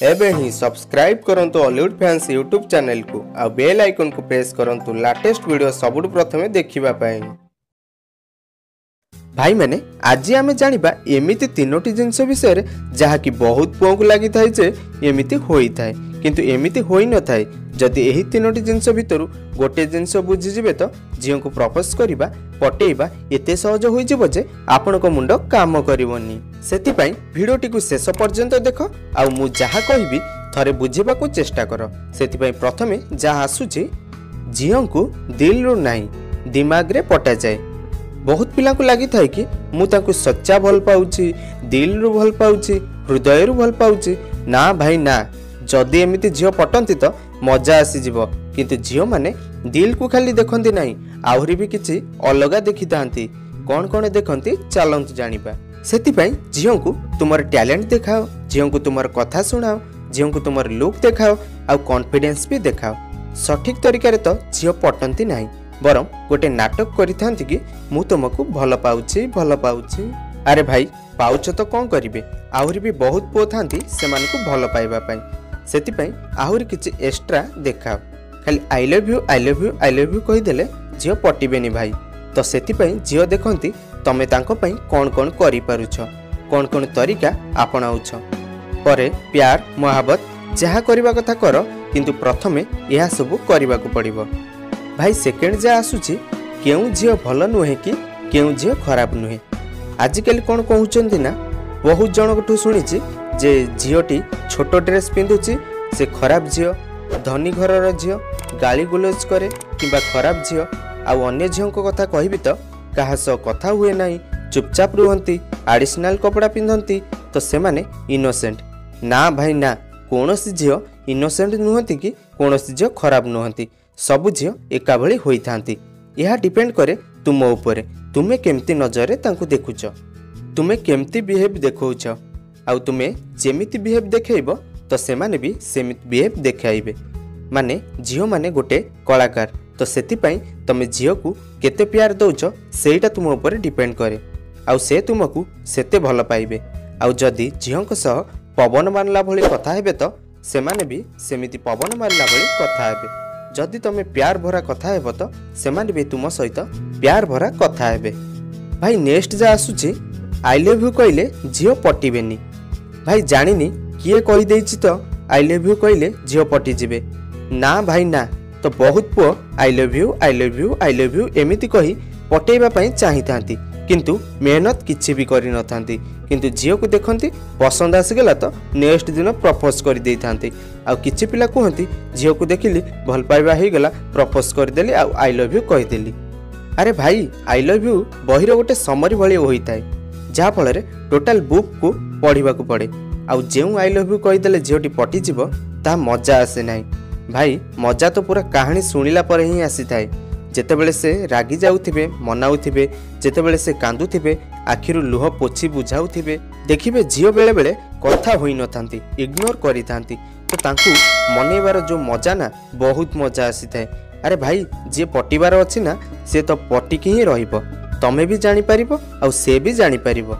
एबे ही सब्सक्राइब करंतु Hollywood fans YouTube channel को आ बेल आइकन को प्रेस करंतु लेटेस्ट वीडियो सबुठ प्रथमे देखिबा पाए। भाई मैंने आज आम जानिबा एमिति तीनोटी जिनस विषय जहाँ की बहुत पुओ को लगी थाए जे एमिति होई थाए किंतु एमिति होई न थाए। जदि एही तीनोटी जिनस भितरु गोटे जिनस बुझी जिवे तो झियो को प्रपोज करिबा पटेइबा एते सहज होई जिवो जे आपनको मुंड काम करिवोनी। सेति पई भिडियोटी को शेष पर्यंत देख आ मु जहा कहबी थरे बुझिबा को चेष्टा कर। सेति पई प्रथमे जहा आसुची झियो को दिल रु नाही दिमाग रे पटा जाए। बहुत पिला को लगी थाए कि मु ताकु सच्चा भल पाउची दिल रु भल पाउची हृदय रु भल पाउची। ना भाई ना, जदि एमिति झियो पटंती तो मजा आसी जीवो किंतु झियो माने दिल को खाली देखंती नाही आहुरी भी किछि अलगा देखि थांती। कोन कोन देखंती चलंतु जानिबा। सेति पई झियो को तुमर टैलेंट देखाओ, झियो को तुमर कथा सुनाओ, झियो को तुमर लुक देखाओ आ कॉन्फिडेंस भी देखाओ। सठिक तरीका रे तो झियो पटंती नाही बरम गोटे नाटक करिथांती कि मु तुमको भल पाउची। अरे भाई पाउछ तो कौन करिवे, आहुरी भी बहुत पुओ थांती सेमान को भल पाइबा पई। सेति पई आहुरी किछि एक्स्ट्रा देखाओ। खाली आई love you I love you I love you कहि देले झियो पटिबेनी भाई। तो सेति पई झियो देखंती तमे तांको पई कोन कोन करि पारुछ, कोन कोन तरीका आपणाउछ। परे प्यार मोहब्बत जहा करबा कथा कर किंतु प्रथमे यहा सब करबा को पड़िबो। भाई सेकेंड जा आसुची केउ झियो भल नुहे कि केउ झियो खराब नुहे। आजिकल कौन कहउचंती ना बहुत जनकठू शुणिची जे झियोटी छोट ड्रेस पिंधुची से खराब झियो, धनी घरर झियो, गाली गुलज करे किंबा खराब झियो। आउ अन्य झियो को कथा कहबी तो कहा सह कथा हुए नहीं, चुपचाप रुहंती, एडिशनल कपड़ा पिंधंती तो सेमाने इनोसेंट। ना भाई ना, कोनोसी झियो इनोसेंट नुहंती कि कोनोसी झियो खराब नुहंती। सबु झियो एका भली होई थांती। यह डिपेंड करे तुम ऊपर, तुमे केमती नजर तांकु देखुच, तुमे केमती बिहेव देखौछ। आउ तुमे जेमिति बिहेव देखेइबो तो सेमाने भी सेमिति बिहेव देखाइबे। माने झियो माने गोटे कलाकार, तो सेति पई तमे झियो को केते प्यार दउछ सेटा तुम ऊपर डिपेंड करे। आउ से तुमको सेते भल पाइबे। आउ जदि झियोंक सह पवन मानला भली कथा हेबे तो सेमाने भी सेमिति पवन मानला भली कथा हेबे। जदि तमे प्यार भरा कथा हेबो तो सेमाने भी तुम सहित प्यार भरा कथा हेबे। भाई नेक्स्ट जा आसुची आई लव यू कहले झियो पटिबेनी। भाई जानिनी किए कहि देछि तो आई लव यू कहले झियो पटि जिवे। ना भाई ना, तो बहुत पुओ I love you I love you I love you एमिति कहि पटेइबा पई चाहि थांती किंतु मेहनत किछि भी करि न थांती। किंतु झियो को देखंती पसंद आसी गेला तो नेक्स्ट दिन प्रपोज कर देई थांती। आ किछि पिला कहंती झियो को देखिली भल पाइबा हे गेला प्रपोज कर देली आ आई लव यू कहि देली। अरे भाई आई लव यू बहिर गोटे समरी भली होई थाए जहा फल रे टोटल बुक को पढ़िबा को पड़े। आउ जेउ आई लव यू कहि देले झियोटी पटि जिवो ता मजा आसे नाही। भाई मजा तो पूरा कहानी सुनिला पर ही आसी थाए। जेतेबेले से रागी जाउथिबे मनाउथिबे, जेतेबेले से कांदुथिबे आखिरु लुह पोछि बुझाउथिबे, देखिबे झियो बेले बेले कथा होई न थांती, इग्नोर करि थांती। तो तांकु मनेबार जो मजा ना बहुत मजा आसी थाए। अरे भाई जे पटिबार अछि ना से तो पटिकी ही रहिबो, तमे भी जानि परिबो आ से भी जानि परिबो।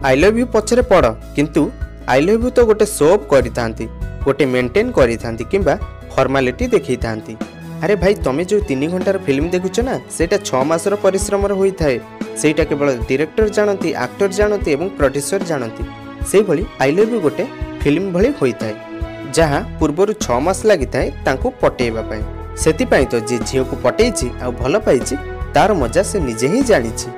आई लव यू पछरे पड़ किंतु आई लव यू तो गोटे शो ऑफ करि थांती, गोटे मेंटेन करि थांती किंबा फॉर्मालिटी देखि थांती। अरे भाई तमे जो 3 घंटार फिल्म देखुछ ना सेटा 6 मासर परिश्रम होई थाए। सेटा केवल डायरेक्टर जानती, एक्टर जानती एवं प्रोड्यूसर जानती। से भली आई लव यू गोटे फिल्म भली होई थाए जहाँ पूर्वर 6 मास लगी थाए तांको पटेइबा पई। सेति पई तो जे झियो को पटेइछि आ भल पाइछि तार मजा से निजे ही जानिछि।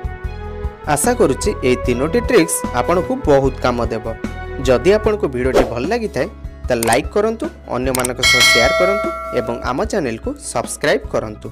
आशा करूछि ए तीनोटी ट्रिक्स आपनको बहुत काम देबो। जदि आपनको वीडियोटी भल लागि थाए तो लाइक करंतु, अन्य मानक सह शेयर करंतु एवं आम चैनल को सब्सक्राइब करंतु।